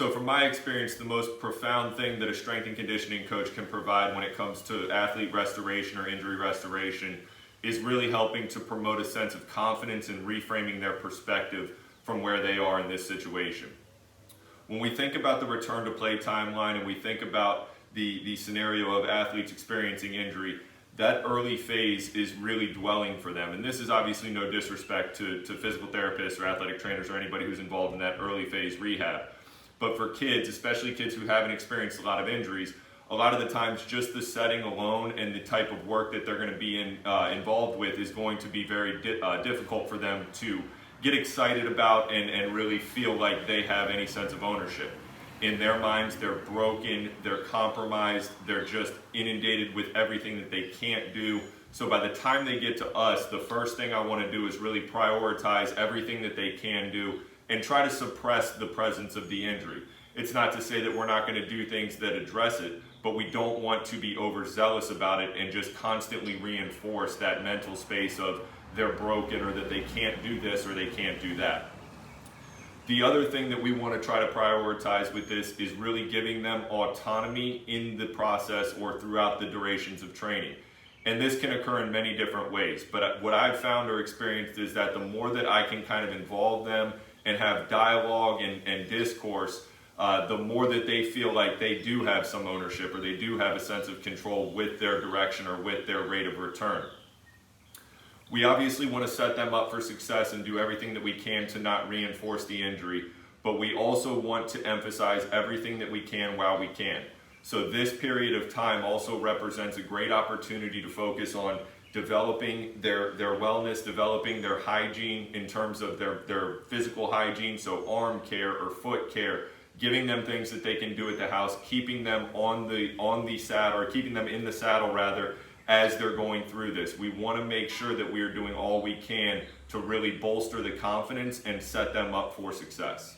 So from my experience, the most profound thing that a strength and conditioning coach can provide when it comes to athlete restoration or injury restoration is really helping to promote a sense of confidence and reframing their perspective from where they are in this situation. When we think about the return to play timeline and we think about the scenario of athletes experiencing injury, that early phase is really dwelling for them. And this is obviously no disrespect to physical therapists or athletic trainers or anybody who's involved in that early phase rehab. But for kids, especially kids who haven't experienced a lot of injuries, a lot of the times just the setting alone and the type of work that they're going to be involved with is going to be very difficult for them to get excited about and really feel like they have any sense of ownership. In their minds, they're broken, they're compromised, they're just inundated with everything that they can't do. So by the time they get to us, the first thing I want to do is really prioritize everything that they can do and try to suppress the presence of the injury. It's not to say that we're not going to do things that address it, but we don't want to be overzealous about it and just constantly reinforce that mental space of they're broken or that they can't do this or they can't do that. The other thing that we want to try to prioritize with this is really giving them autonomy in the process or throughout the durations of training. And this can occur in many different ways, but what I've found or experienced is that the more that I can kind of involve them and have dialogue and discourse, the more that they feel like they do have some ownership or they do have a sense of control with their direction or with their rate of return. We obviously want to set them up for success and do everything that we can to not reinforce the injury, but we also want to emphasize everything that we can while we can. So this period of time also represents a great opportunity to focus on developing their wellness, developing their hygiene in terms of their physical hygiene, so arm care or foot care, giving them things that they can do at the house, keeping them on the saddle, or keeping them in the saddle rather, as they're going through this. We want to make sure that we are doing all we can to really bolster the confidence and set them up for success.